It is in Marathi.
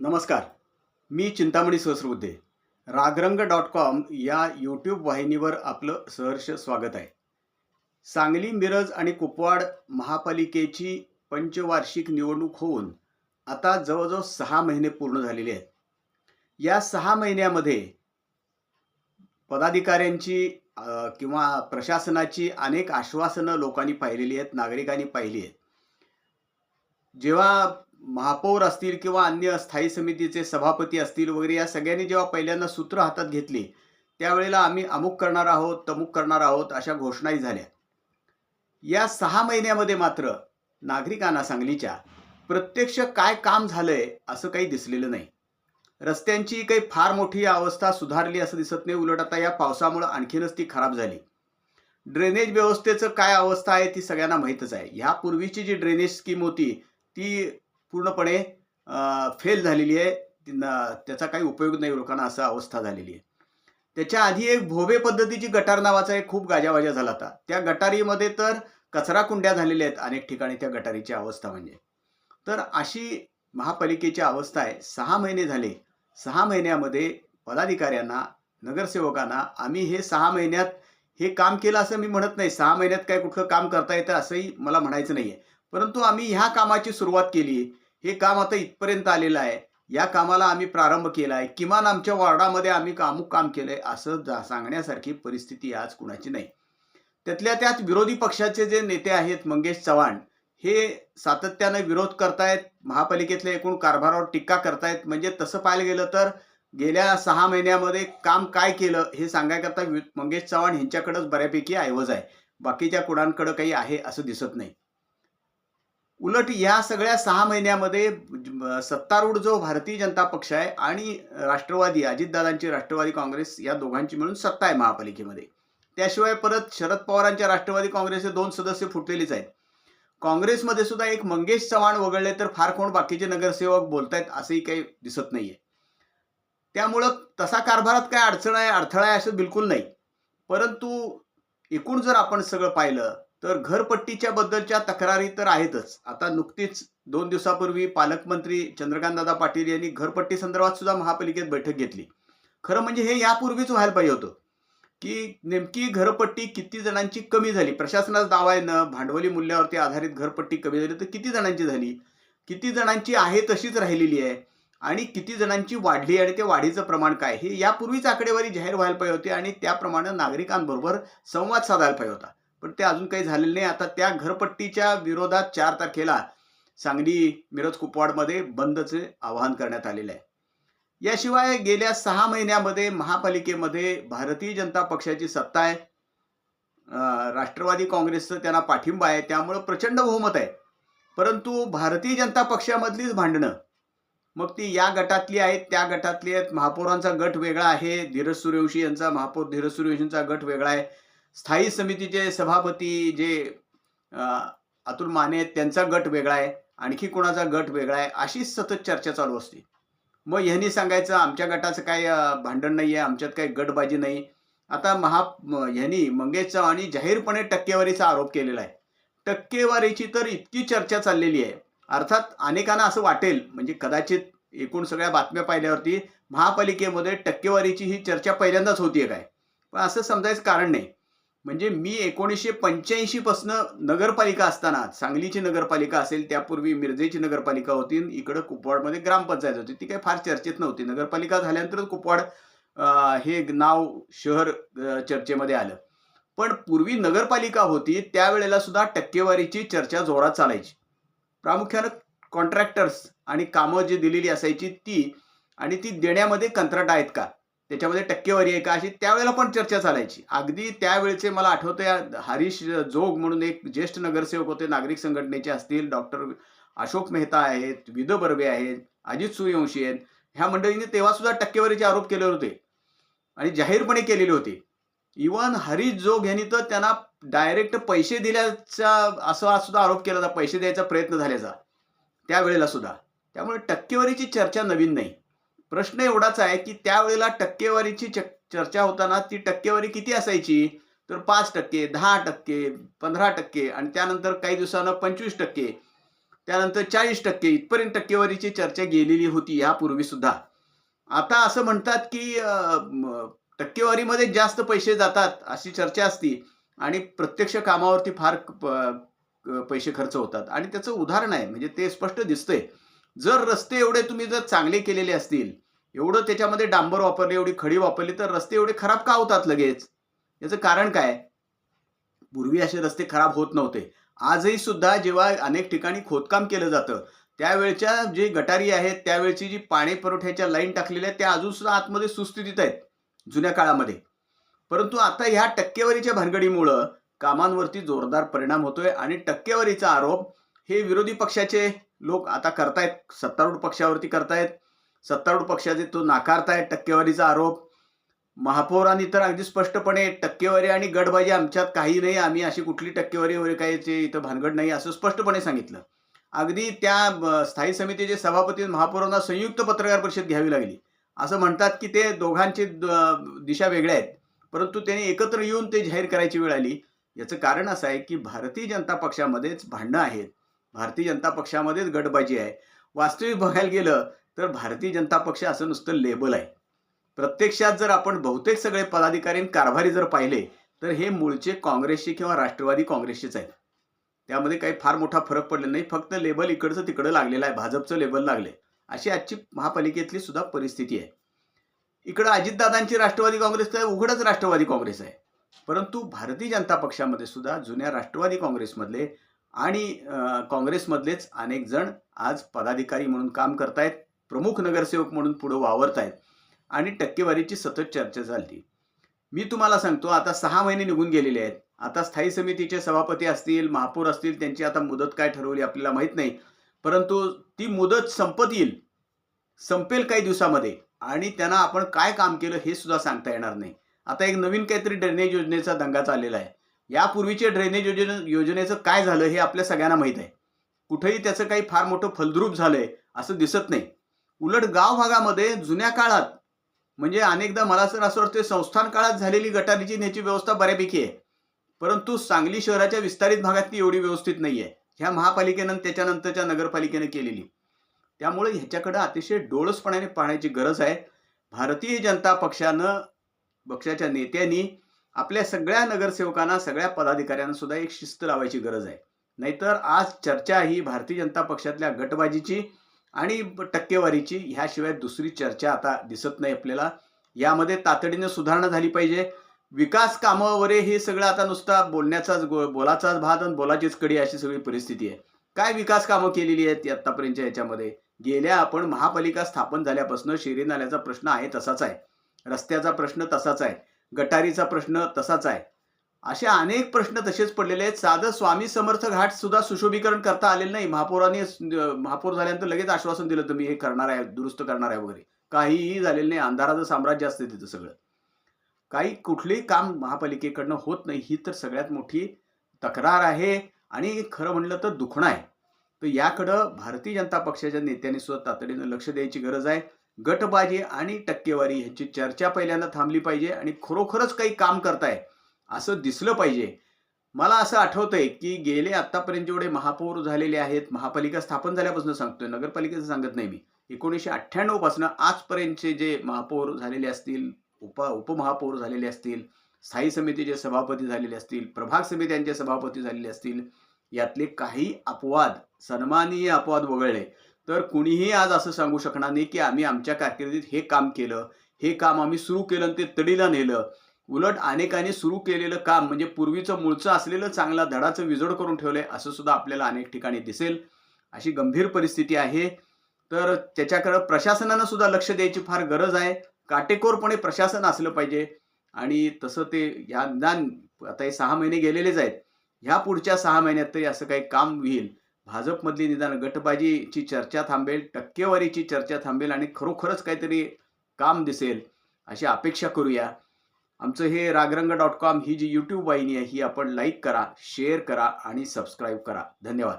नमस्कार. मी चिंतामणी सहस्रबुद्धे. रागरंग.com या यूट्यूब वाहिनीवर आपलं सहर्ष स्वागत आहे. सांगली, मिरज आणि कुपवाड महापालिकेची पंचवार्षिक निवडणूक होऊन आता जवळजवळ 6 महिने पूर्ण झालेले आहेत. या 6 महिन्यामध्ये पदाधिकाऱ्यांची किंवा प्रशासनाची अनेक आश्वासनं लोकांनी पाहिलेली आहेत, नागरिकांनी पाहिली आहेत. जेव्हा महापौर असतील किंवा अन्य स्थायी समितीचे सभापती असतील वगैरे या सगळ्यांनी जेव्हा पहिल्यांदा सूत्र हातात घेतली, त्यावेळेला आम्ही अमुक करणार आहोत, तमुक करणार आहोत अशा घोषणाही झाल्या. या 6 महिन्यामध्ये मात्र नागरिकांना सांगलीच्या प्रत्यक्ष काय काम झालंय असं काही दिसलेलं नाही. रस्त्यांची काही फार मोठी अवस्था सुधारली असं दिसत नाही. उलट आता या पावसामुळे आणखीनच ती खराब झाली. ड्रेनेज व्यवस्थेचं काय अवस्था आहे ती सगळ्यांना माहीतच आहे. ह्यापूर्वीची जी ड्रेनेज स्कीम होती ती पूर्णपणे फेल झालेली आहे. त्याचा काही उपयोग नाही लोकांना, असा अवस्था झालेली आहे. त्याच्या आधी एक भोवे पद्धतीची गटार नावाचा एक खूप गाजावाजा झाला होता. त्या गटारीमध्ये तर कचरा कुंड्या झालेल्या आहेत अनेक ठिकाणी त्या गटारीची अवस्था म्हणजे. तर अशी महापालिकेची अवस्था आहे. 6 महिने झाले. 6 महिन्यामध्ये पदाधिकाऱ्यांना, नगरसेवकांना आम्ही हे 6 महिन्यात हे काम केलं असं मी म्हणत नाही. 6 महिन्यात काय कुठलं काम करता येतं असंही मला म्हणायचं नाहीये. परंतु आम्ही ह्या कामाची सुरुवात केली. हे काम आता इथपर्यंत आलेलं आहे. या कामाला आम्ही प्रारंभ केला आहे. किमान आमच्या वॉर्डामध्ये आम्ही अमुक काम केलंय असं सांगण्यासारखी परिस्थिती आज कुणाची नाही. त्यातल्या त्यात विरोधी पक्षाचे जे नेते आहेत मंगेश चव्हाण, हे सातत्याने विरोध करतायत. महापालिकेतल्या एकूण कारभारावर टीका करतायत. म्हणजे तसं पाहायला गेलं तर गेल्या 6 महिन्यामध्ये काम काय केलं हे सांगायकरता मंगेश चव्हाण यांच्याकडेच बऱ्यापैकी ऐवज आहे. बाकीच्या कुणांकडे काही आहे असं दिसत नाही. उलट या सगळ्या 6 महिन्यामध्ये सत्तारूढ जो भारतीय जनता पक्ष आहे आणि राष्ट्रवादी, अजितदादांची राष्ट्रवादी काँग्रेस या दोघांची मिळून सत्ता आहे महापालिकेमध्ये. त्याशिवाय परत शरद पवारांच्या राष्ट्रवादी काँग्रेसचे 2 सदस्य फुटलेलेच आहेत. काँग्रेसमध्ये सुद्धा एक मंगेश चव्हाण वगळले तर फार कोण बाकीचे नगरसेवक बोलतायत असंही काही दिसत नाहीये. त्यामुळं तसा कारभारात काय अडचण आहे, अडथळा आहे असं बिलकुल नाही. परंतु एकूण जर आपण सगळं पाहिलं तर घरपट्टीच्या बद्दलच्या तक्रारी तर आहेतच. आता नुकतीच 2 दिवसापूर्वी पालकमंत्री चंद्रकांतदादा पाटील यांनी घरपट्टी संदर्भात सुद्धा महापालिकेत बैठक घेतली. खरं म्हणजे हे यापूर्वीच व्हायला पाहिजे होतं की नेमकी घरपट्टी किती जणांची कमी झाली. प्रशासनाचा दावा आहे ना, भांडवली मूल्यावरती आधारित घरपट्टी कमी झाली तर किती जणांची झाली, किती जणांची आहे तशीच राहिलेली आहे आणि किती जणांची वाढली आणि त्या वाढीचं प्रमाण काय, हे यापूर्वीच आकडेवारी जाहीर व्हायला पाहिजे होती आणि त्याप्रमाणे नागरिकांबरोबर संवाद साधायला पाहिजे होता. पण ते अजून काही झालेलं नाही. आता त्या घरपट्टीच्या विरोधात 4 तारखेला सांगली, मिरज, कुपवाडमध्ये बंदचे आवाहन करण्यात आलेलं आहे. याशिवाय गेल्या 6 महिन्यामध्ये महापालिकेमध्ये भारतीय जनता पक्षाची सत्ता आहे. राष्ट्रवादी काँग्रेसचं त्यांना पाठिंबा आहे. त्यामुळे प्रचंड बहुमत आहे. परंतु भारतीय जनता पक्षामधलीच भांडणं, मग ती या गटातली आहेत, त्या गटातली आहेत. महापौरांचा गट वेगळा आहे. धीरज सूर्यवंशी यांचा, महापौर धीरज सूर्यवंशींचा गट वेगळा आहे. स्थायी समितीचे सभापती जे अतुल माने आहेत त्यांचा गट वेगळा आहे. आणखी कोणाचा गट वेगळा आहे. अशीच सतत चर्चा चालू असते. मग ह्यांनी सांगायचं आमच्या गटाचं काय भांडण नाही आहे, आमच्यात काही गटबाजी नाही. आता ह्यांनी मंगेश चव्हाणांनी जाहीरपणे टक्केवारीचा आरोप केलेला आहे. टक्केवारीची तर इतकी चर्चा चाललेली आहे. अर्थात अनेकांना असं वाटेल, म्हणजे कदाचित एकूण सगळ्या बातम्या पाहिल्यावरती महापालिकेमध्ये टक्केवारीची ही चर्चा पहिल्यांदाच होतीये काय, पण असं समजायचं कारण नाही. म्हणजे मी 1985 पासून नगरपालिका असताना, सांगलीची नगरपालिका असेल, त्यापूर्वी मिरजेची नगरपालिका होती, इकडे कुपवाडमध्ये ग्रामपंचायत होती. ती काही फार चर्चेत नव्हती. नगरपालिका झाल्यानंतर कुपवाड हे नाव शहर चर्चेमध्ये आलं. पण पूर्वी नगरपालिका होती त्यावेळेला सुद्धा टक्केवारीची चर्चा जोरात चालायची. प्रामुख्यानं कॉन्ट्रॅक्टर्स आणि कामं जी दिलेली असायची ती, आणि ती देण्यामध्ये कंत्राट आहेत का, त्याच्यामध्ये टक्केवारी आहे का, अशी त्यावेळेला पण चर्चा चालायची. अगदी त्यावेळेचे मला आठवतंय हरीश जोग म्हणून एक ज्येष्ठ नगरसेवक होते, नागरिक संघटनेचे असतील, डॉक्टर अशोक मेहता आहेत, विद बर्वे आहेत, अजित सूर्यवंशी आहेत, ह्या मंडळींनी तेव्हा सुद्धा टक्केवारीचे आरोप केले होते आणि जाहीरपणे केलेले होते. इव्हन हरीश जोग यांनी तर त्यांना डायरेक्ट पैसे दिल्याचा असा सुद्धा आरोप केला होता, पैसे द्यायचा प्रयत्न झाल्याचा त्यावेळेला सुद्धा. त्यामुळे टक्केवारीची चर्चा नवीन नाही. प्रश्न एवढाच आहे की त्यावेळेला टक्केवारीची चर्चा होताना ती टक्केवारी किती असायची, तर 5%, 10%, 15% आणि त्यानंतर काही दिवसांना 25%. त्यानंतर 40% इथपर्यंत टक्केवारीची चर्चा गेलेली होती यापूर्वी सुद्धा. आता असं म्हणतात की टक्केवारीमध्ये जास्त पैसे जातात अशी चर्चा असती आणि प्रत्यक्ष कामावरती फार पैसे खर्च होतात आणि त्याचं उदाहरण आहे म्हणजे ते स्पष्ट दिसतंय. जर रस्ते एवढे तुम्ही जर चांगले केलेले असतील, एवढं त्याच्यामध्ये डांबर वापरले, एवढी खडी वापरली, तर रस्ते एवढे खराब का होतात लगेच? याचं कारण काय? पूर्वी असे रस्ते खराब होत नव्हते. आजही सुद्धा जेव्हा अनेक ठिकाणी खोदकाम केलं जातं, त्यावेळच्या जे गटारी आहेत, त्यावेळची जी पाणी पुरवठ्याच्या लाईन टाकलेल्या आहेत, त्या अजून सुद्धा आतमध्ये सुस्थितीत आहेत, जुन्या काळामध्ये. परंतु आता ह्या टक्केवारीच्या भानगडीमुळं कामांवरती जोरदार परिणाम होतोय आणि टक्केवारीचा आरोप हे विरोधी पक्षाचे लोक आता करतायत, सत्तारूढ पक्षावरती करतायत. सत्तारूढ पक्षाचे तो नाकारतायत टक्केवारीचा आरोप. महापौरांनी तर अगदी स्पष्टपणे टक्केवारी आणि गटबाजी आमच्यात काही नाही, आम्ही अशी कुठली टक्केवारी वगैरे काही इथं भानगड नाही असं स्पष्टपणे सांगितलं. अगदी त्या स्थायी समितीचे सभापती महापौरांना संयुक्त पत्रकार परिषद घ्यावी लागली. असं म्हणतात की ते दोघांची दिशा वेगळ्या आहेत, परंतु त्यांनी एकत्र येऊन ते जाहीर करायची वेळ आली. याचं कारण असं आहे की भारतीय जनता पक्षामध्येच भांडणं आहेत, भारतीय जनता पक्षामध्येच गटबाजी आहे. वास्तविक बघायला गेलं तर भारतीय जनता पक्ष असं नुसतं लेबल आहे. प्रत्यक्षात जर आपण बहुतेक सगळे पदाधिकारी आणि कारभारी जर पाहिले तर हे मूळचे काँग्रेसचे किंवा राष्ट्रवादी काँग्रेसचेच आहेत. त्यामध्ये काही फार मोठा फरक पडलेला नाही, फक्त लेबल इकडचं तिकडं लागलेलं आहे, भाजपचं लेबल लागले. अशी आजची महापालिकेतली सुद्धा परिस्थिती आहे. इकडं अजितदादांची राष्ट्रवादी काँग्रेस तर उघडच राष्ट्रवादी काँग्रेस आहे, परंतु भारतीय जनता पक्षामध्ये सुद्धा जुन्या राष्ट्रवादी काँग्रेसमधले आणि काँग्रेसमधलेच अनेक जण आज पदाधिकारी म्हणून काम करतायत, प्रमुख नगरसेवक म्हणून पुढे वावरतायत आणि टक्केवारीची सतत चर्चा झाली. मी तुम्हाला सांगतो, आता 6 महिने निघून गेलेले आहेत. आता स्थायी समितीचे सभापती असतील, महापौर असतील, त्यांची आता मुदत काय ठरवली आपल्याला माहित नाही, परंतु ती मुदत संपत येईल, संपेल काही दिवसामध्ये आणि त्यांना आपण काय काम केलं हे सुद्धा सांगता येणार नाही. आता एक नवीन काहीतरी ड्रेनेज योजनेचा दंगा चाललेला आहे. यापूर्वीचे ड्रेनेज योजनेचं काय झालं हे आपल्या सगळ्यांना माहित आहे. कुठेही त्याचं काही फार मोठं फलद्रूप झालंय असं दिसत नाही. उलट गाव भागामध्ये जुन्या काळात म्हणजे अनेकदा मला तर असं वाटतं संस्थान काळात झालेली गटारीची न्याची व्यवस्था बऱ्यापैकी आहे, परंतु सांगली शहराच्या विस्तारित भागात ती एवढी व्यवस्थित नाही आहे. ह्या महापालिकेनं त्याच्यानंतरच्या नगरपालिकेनं केलेली. त्यामुळे ह्याच्याकडे अतिशय डोळसपणाने पाहण्याची गरज आहे. भारतीय जनता पक्षाच्या नेत्यांनी आपल्या सगळ्या नगरसेवकांना, सगळ्या पदाधिकाऱ्यांना सुद्धा एक शिस्त लावायची गरज आहे. नाहीतर आज चर्चा ही भारतीय जनता पक्षातल्या गटबाजीची आणि टक्केवारीची ह्याशिवाय दुसरी चर्चा आता दिसत नाही आपल्याला. यामध्ये तातडीने सुधारणा झाली पाहिजे. विकास कामं वगैरे हे सगळं आता नुसता बोलाचाच भात आणि बोलाचीच कडी अशी सगळी परिस्थिती आहे. काय विकास कामं केलेली आहेत आतापर्यंतच्या याच्यामध्ये? गेल्या आपण महापालिका स्थापन झाल्यापासून शेरी नाल्याचा प्रश्न आहे तसाच आहे, रस्त्याचा प्रश्न तसाच आहे, गटारीचा प्रश्न तसाच आहे. असे अनेक प्रश्न तसेच पडलेले आहेत. साधं स्वामी समर्थ घाट सुद्धा सुशोभीकरण करता आलेलं नाही. महापौर झाल्यानंतर लगेच आश्वासन दिलं तुम्ही हे करणार आहे, दुरुस्त करणार आहे वगैरे. काहीही झालेलं नाही. अंधाराचं साम्राज्य असते तिथं सगळं. काही कुठलेही काम महापालिकेकडनं होत नाही, ही तर सगळ्यात मोठी तक्रार आहे आणि खरं म्हणलं तर दुखणं आहे. तर याकडं भारतीय जनता पक्षाच्या नेत्यांनी सुद्धा तातडीनं लक्ष द्यायची गरज आहे. गटबाजी आणि टक्केवारी ह्याची चर्चा पहिल्यांदा थांबली पाहिजे आणि खरोखरच काही काम करताय असं दिसलं पाहिजे. मला असं आठवतंय की गेले आतापर्यंत जेवढे महापौर झालेले आहेत, महापालिका स्थापन झाल्यापासून सांगतोय, नगरपालिकेचं सांगत नाही मी, 1998 पासून आजपर्यंतचे जे महापौर झालेले असतील, उपमहापौर झालेले असतील, स्थायी समितीचे सभापती झालेले असतील, प्रभाग समित्यांचे सभापती झालेले असतील, यातले काही अपवाद, सन्माननीय अपवाद वगळले तर कुणीही आज असं सांगू शकणार नाही की आम्ही आमच्या कारकिर्दीत हे काम केलं, हे काम आम्ही सुरू केलं आणि ते तडीला नेलं. उलट अनेकांनी सुरू केलेलं काम म्हणजे पूर्वीचं मूळचं असलेलं चांगला धडाचं विजोड करून ठेवलंय असं सुद्धा आपल्याला अनेक ठिकाणी दिसेल. अशी गंभीर परिस्थिती आहे. तर त्याच्याकडे प्रशासनानं सुद्धा लक्ष द्यायची फार गरज आहे. काटेकोरपणे प्रशासन असलं पाहिजे आणि तसं ते या निदान आता हे 6 महिने गेलेलेच आहेत. ह्या पुढच्या 6 महिन्यात तरी असं काही काम होईल. भाजपमधली निदान गटबाजीची चर्चा थांबेल, टक्केवारीची चर्चा थांबेल आणि खरोखरच काहीतरी काम दिसेल अशी अपेक्षा करूया. आमचं हे रागरंग.com ही जी YouTube वाहिनी आहे ही आपण लाईक करा, शेअर करा आणि सबस्क्राईब करा. धन्यवाद.